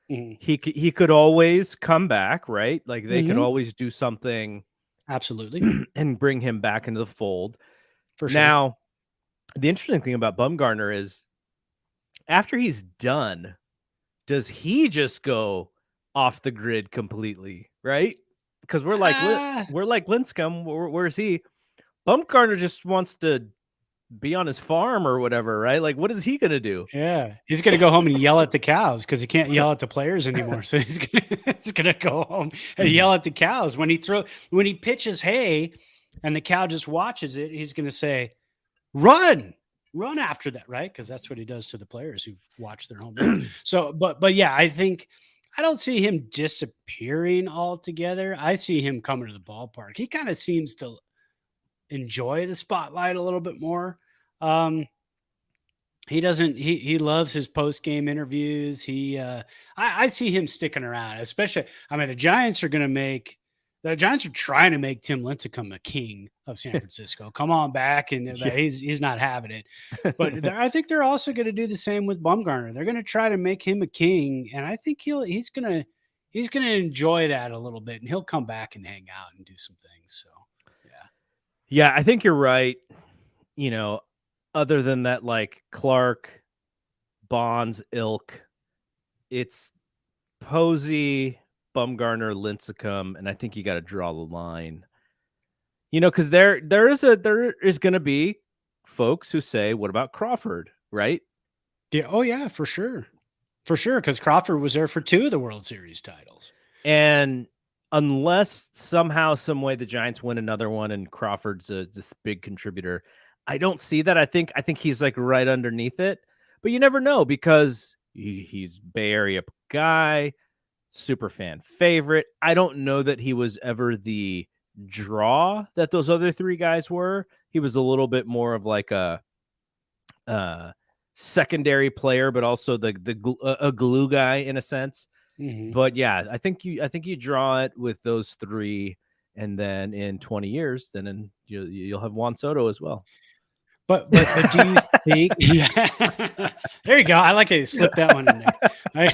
Mm-hmm. He could always come back, right? Like they could always do something. Absolutely. And bring him back into the fold. For sure. Now, the interesting thing about Bumgarner is after he's done, does he just go off the grid completely, right? Because we're like Lincecum. Where's he? Bumgarner just wants to be on his farm or whatever, right? Like, what is he gonna do? Yeah, he's gonna go home and yell at the cows because he can't yell at the players anymore. So he's gonna go home and yell at the cows when he pitches hay, and the cow just watches it. He's gonna say, "Run after that," right? Because that's what he does to the players who watch their home runs. So, but yeah, I don't see him disappearing altogether. I see him coming to the ballpark. He kind of seems to enjoy the spotlight a little bit more. He doesn't. He loves his post game interviews. I see him sticking around. Especially, I mean, the Giants are trying to make Tim Lincecum a king of San Francisco. Come on back, and he's not having it. But I think they're also going to do the same with Bumgarner. They're going to try to make him a king, and I think he's going to enjoy that a little bit, and he'll come back and hang out and do some things. So, yeah, I think you're right. Other than that, like Clark, Bonds, ilk, it's Posey, Bumgarner, Lincecum, and I think you got to draw the line. Because there is going to be folks who say, "What about Crawford?" Right? Yeah. Oh yeah, for sure, because Crawford was there for 2 of the World Series titles. And unless somehow, some way, the Giants win another one and Crawford's this big contributor, I don't see that. I think he's like right underneath it, but you never know because he's Bay Area guy, super fan favorite. I don't know that he was ever the draw that those other 3 guys were. He was a little bit more of like a secondary player, but also a glue guy in a sense. Mm-hmm. But yeah, I think you draw it with those 3, and then in 20 years, then you'll have Juan Soto as well. But do you think? Yeah, there you go. I like it. Slip that one in there.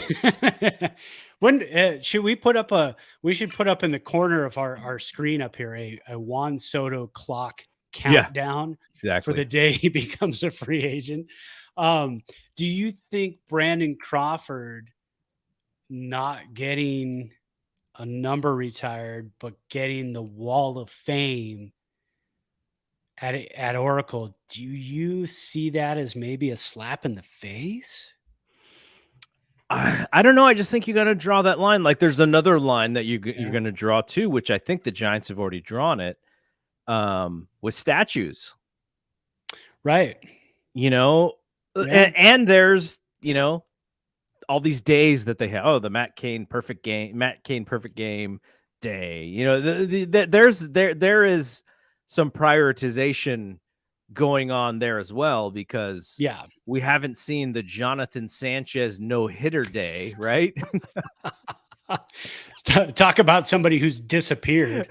When should we put up We should put up in the corner of our screen up here a Juan Soto clock countdown exactly for the day he becomes a free agent. Do you think Brandon Crawford not getting a number retired, but getting the Wall of Fame at Oracle, do you see that as maybe a slap in the face? I don't know. I just think you got to draw that line. Like there's another line that you're going to draw too, which I think the Giants have already drawn it with statues. Right. And there's, all these days that they have. Oh, the Matt Cain perfect game day. There is some prioritization going on there as well because we haven't seen the Jonathan Sanchez no-hitter day, right? Talk about somebody who's disappeared.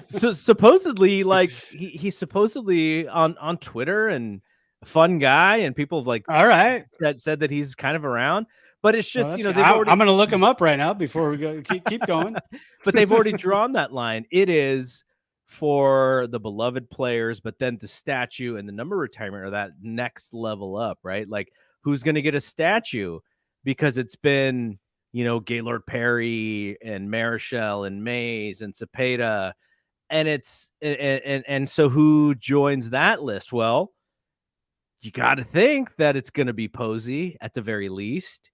So supposedly, like he's supposedly on Twitter and a fun guy, and people have all right said that he's kind of around. But it's just I'm going to look him up right now before we go. Keep going. But they've already drawn that line. It is for the beloved players, but then the statue and the number retirement are that next level up, right? Like who's going to get a statue because it's been, Gaylord Perry and Marichal and Mays and Cepeda. And so who joins that list? Well, you got to think that it's going to be Posey at the very least.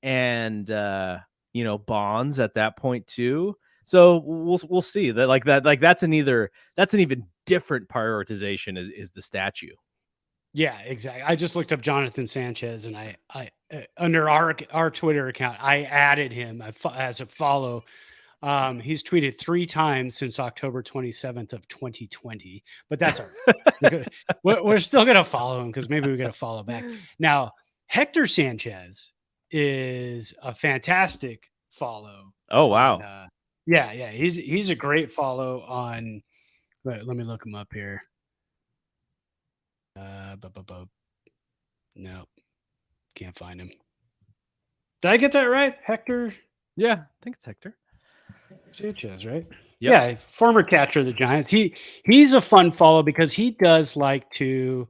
And, Bonds at that point too. So we'll see that that's an even different prioritization is the statue. Yeah, exactly. I just looked up Jonathan Sanchez and I under our Twitter account, I added him as a follow. He's tweeted 3 times since October 27th of 2020, but that's all right. We're still going to follow him because maybe we got to follow back. Now, Hector Sanchez is a fantastic follow. Oh, wow. Yeah. He's a great follow on. Let me look him up here. No, can't find him. Did I get that right, Hector? Yeah, I think it's Hector Sanchez, right? Yep. Yeah, former catcher of the Giants. He's a fun follow because he does like to.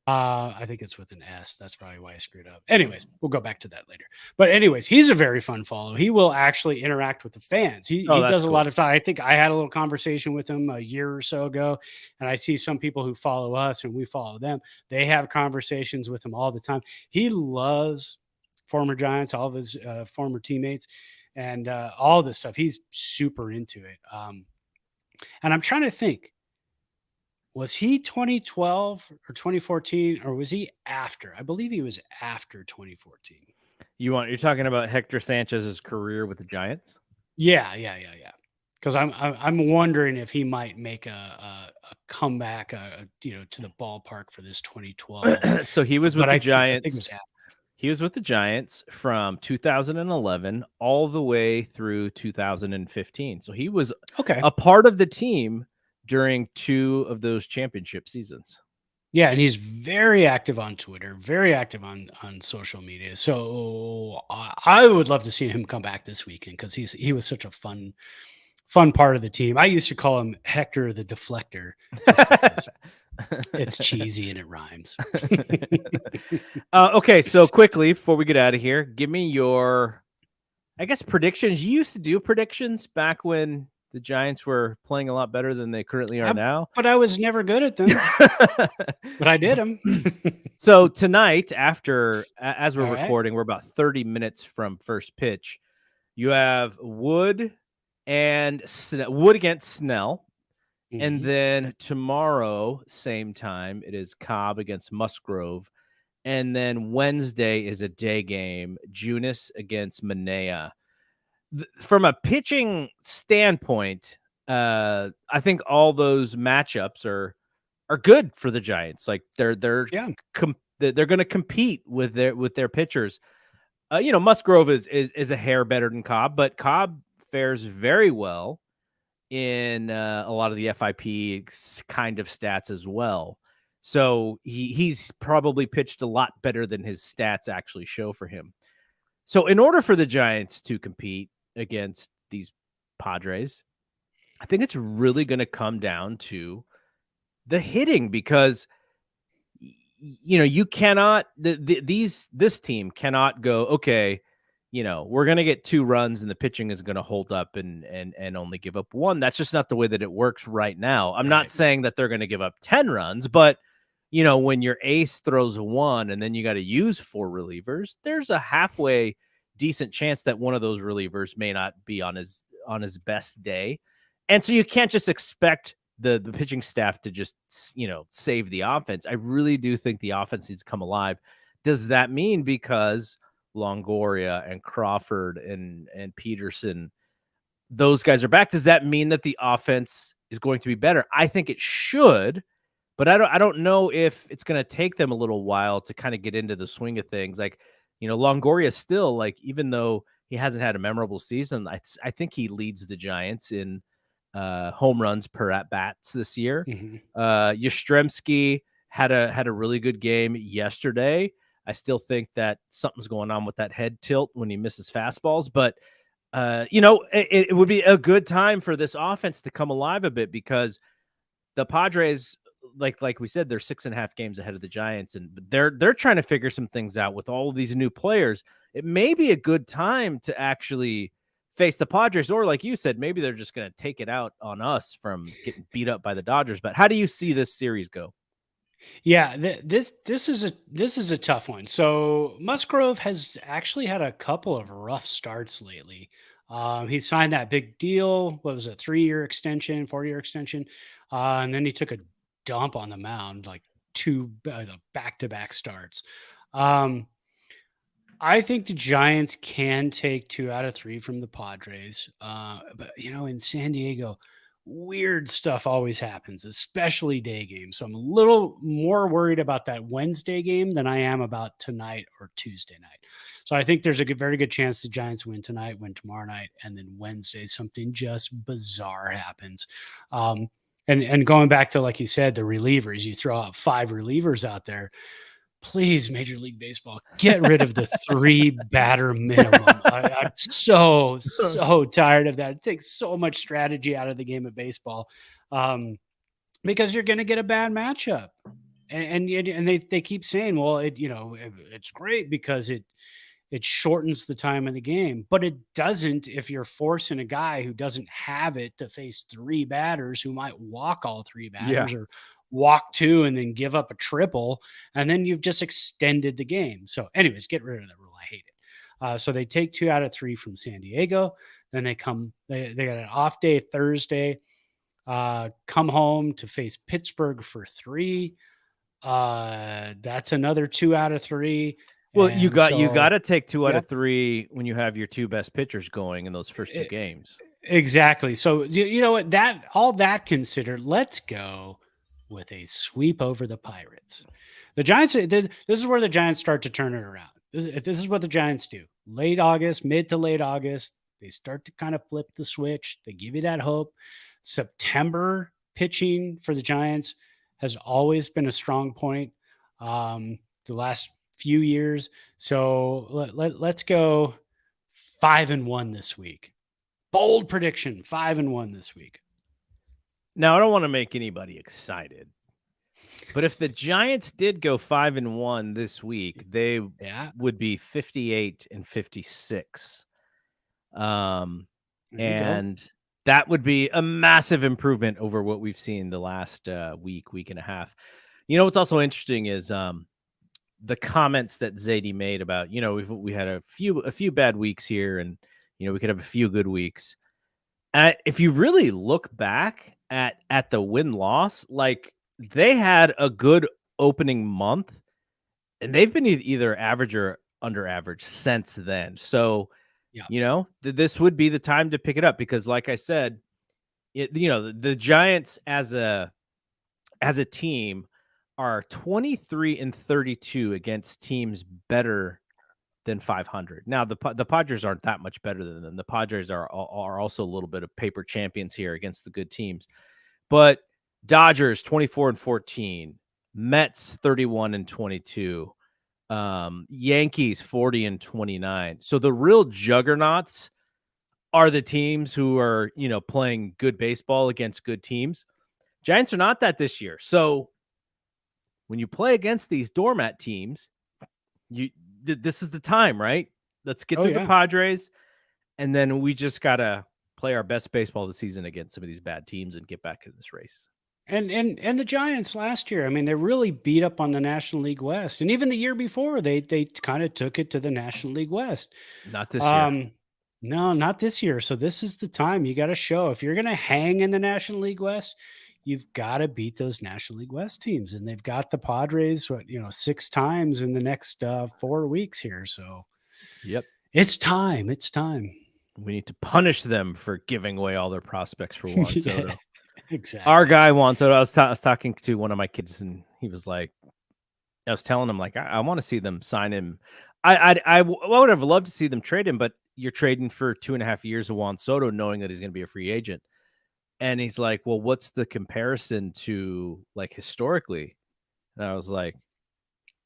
I think it's with an S. That's probably why I screwed up. Anyways, we'll go back to that later. But anyways, he's a very fun follow. He will actually interact with the fans. He does a lot of time. I think I had a little conversation with him a year or so ago, and I see some people who follow us and we follow them. They have conversations with him all the time. He loves former Giants, all of his former teammates, and all this stuff. He's super into it. And I'm trying to think. Was he 2012 or 2014, or was he after? I believe he was after 2014. You're talking about Hector Sanchez's career with the Giants? Yeah. because I'm wondering if he might make a comeback, to the ballpark for this 2012. So he was with But the I think it was Giants. He was with the Giants from 2011 all the way through 2015. So he was okay. a part of the team during 2 of those championship seasons. Yeah, and he's very active on Twitter, very active on social media. So I would love to see him come back this weekend because he was such a fun part of the team. I used to call him Hector the Deflector just because it's cheesy and it rhymes. Okay, so quickly before we get out of here, give me your, I guess, predictions. You used to do predictions back when the Giants were playing a lot better than they currently are now. But I was never good at them. But I did them. So tonight, as we're All right. recording, we're about 30 minutes from first pitch. You have Wood against Snell. And Mhm. then tomorrow, same time, it is Cobb against Musgrove. And then Wednesday is a day game, Junis against Manea. From a pitching standpoint, I think all those matchups are good for the Giants. Like they're Yeah. they're going to compete with their pitchers. Musgrove is a hair better than Cobb, but Cobb fares very well in a lot of the FIP kind of stats as well. So he's probably pitched a lot better than his stats actually show for him. So in order for the Giants to compete against these Padres, I think it's really going to come down to the hitting because you cannot this team cannot go, okay, we're going to get 2 runs and the pitching is going to hold up and only give up 1. That's just not the way that it works right now. I'm not saying that they're going to give up 10 runs, but when your ace throws a 1 and then you got to use 4 relievers, there's a halfway decent chance that one of those relievers may not be on his best day. And so you can't just expect the pitching staff to just, save the offense. I really do think the offense needs to come alive. Does that mean because Longoria and Crawford and Peterson, those guys are back, does that mean that the offense is going to be better? I think it should, but I don't know if it's going to take them a little while to kind of get into the swing of things. Like, Longoria still, like, even though he hasn't had a memorable season, I think he leads the Giants in home runs per at bats this year. Mhm. Yastrzemski had a really good game yesterday. I still think that something's going on with that head tilt when he misses fastballs, but it would be a good time for this offense to come alive a bit because the Padres, like we said, they're 6.5 games ahead of the Giants, and they're trying to figure some things out with all of these new players. It may be a good time to actually face the Padres, or like you said, maybe they're just going to take it out on us from getting beat up by the Dodgers. But how do you see this series go? Yeah, this is a tough one. So Musgrove has actually had a couple of rough starts lately. He signed that big deal. What was it? 3-year extension, 4-year extension, and then he took a dump on the mound, like 2 back-to-back starts. I think the Giants can take 2 out of 3 from the Padres. But in San Diego, weird stuff always happens, especially day games. So I'm a little more worried about that Wednesday game than I am about tonight or Tuesday night. So I think there's a very good chance the Giants win tonight, win tomorrow night, and then Wednesday something just bizarre happens. And going back to, like you said, the relievers, you throw out 5 relievers out there. Please, Major League Baseball, get rid of the 3 batter minimum. I'm so tired of that. It takes so much strategy out of the game of baseball, because you're going to get a bad matchup, and they keep saying, well, it's great because it shortens the time of the game, but it doesn't if you're forcing a guy who doesn't have it to face 3 batters who might walk all 3 batters or walk 2 and then give up a triple, and then you've just extended the game. So anyways, get rid of that rule. I hate it. So they take 2 out of 3 from San Diego. Then they got an off day Thursday, come home to face Pittsburgh for 3. That's another 2 out of 3. Well, you got to take 2 out Yep. of 3 when you have your 2 best pitchers going in those first 2 games. Exactly. So you know what, that all that considered, let's go with a sweep over the Pirates. The Giants. This is where the Giants start to turn it around. This is what the Giants do. Late August, mid to late August, they start to kind of flip the switch. They give you that hope. September pitching for the Giants has always been a strong point. The last few years. So let's go 5-1 this week. Bold prediction, 5-1 this week. Now, I don't want to make anybody excited, but if the Giants did go 5-1 this week, they would be 58-56. And that would be a massive improvement over what we've seen the last week and a half. You know, what's also interesting is the comments that Zadie made about, you know, we had a few bad weeks here, and you know, we could have a few good weeks. If you really look back at the win-loss, like, they had a good opening month, and they've been either average or under average since then. So, you know, this would be the time to pick it up, because, like I said, you know, the Giants as a team are 23-32 against teams better than 500. Now, the Padres aren't that much better than them. The Padres are also a little bit of paper champions here against the good teams. But Dodgers 24-14, Mets 31-22, Yankees 40-29. So the real juggernauts are the teams who are, you know, playing good baseball against good teams. Giants are not that this year. So when you play against these doormat teams, this is the time, right? Let's get through the Padres, and then we just gotta play our best baseball of the season against some of these bad teams and get back in this race. And the Giants last year, I mean, they really beat up on the National League West, and even the year before, they kind of took it to the National League West. Not this year. No, not this year. So this is the time you got to show, if you're going to hang in the National League West, you've got to beat those National League West teams, and they've got the Padres, 6 times in the next 4 weeks here. So, yep, it's time. It's time. We need to punish them for giving away all their prospects for Juan Soto. Exactly. Our guy Juan Soto. I was talking to one of my kids, and he was like, I was telling him, like, I want to see them sign him. I would have loved to see them trade him, but you're trading for 2.5 years of Juan Soto, knowing that he's going to be a free agent. And he's like, well, what's the comparison to, like, historically? And I was like,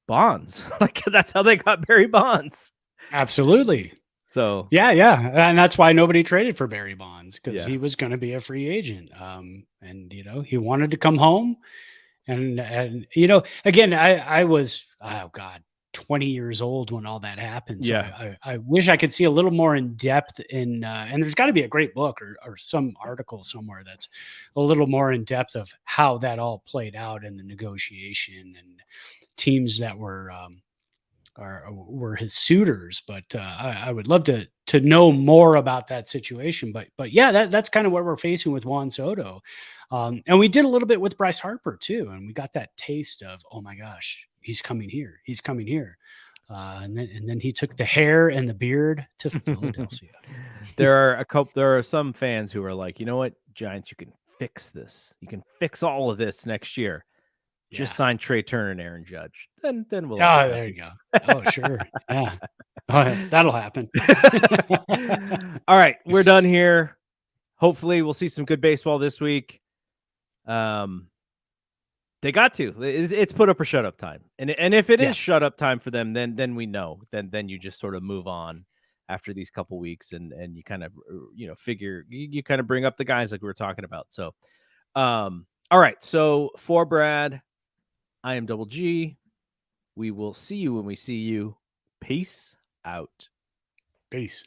Bonds. Like, that's how they got Barry Bonds. Absolutely. So yeah, and that's why nobody traded for Barry Bonds, because he was going to be a free agent. And you know, he wanted to come home, and you know, again, I was 20 years old when all that happened. So I wish I could see a little more in depth in, and there's got to be a great book or some article somewhere that's a little more in depth of how that all played out in the negotiation and teams that were his suitors. But I would love to know more about that situation. But yeah, that's kind of what we're facing with Juan Soto. And we did a little bit with Bryce Harper too, and we got that taste of, oh my gosh, he's coming here. He's coming here. And then he took the hair and the beard to Philadelphia. There are some fans who are like, you know what, Giants, you can fix this. You can fix all of this next year. Just sign Trey Turner and Aaron Judge. Then we'll. Oh, there you go. Oh, sure. Yeah. That'll happen. All right, we're done here. Hopefully we'll see some good baseball this week. They got to. It's put up or shut up time. And if it is shut up time for them, then we know. Then you just sort of move on after these couple weeks, and you kind of, you know, figure you kind of bring up the guys like we were talking about. So all right. So for Brad, I am Double G. We will see you when we see you. Peace out. Peace.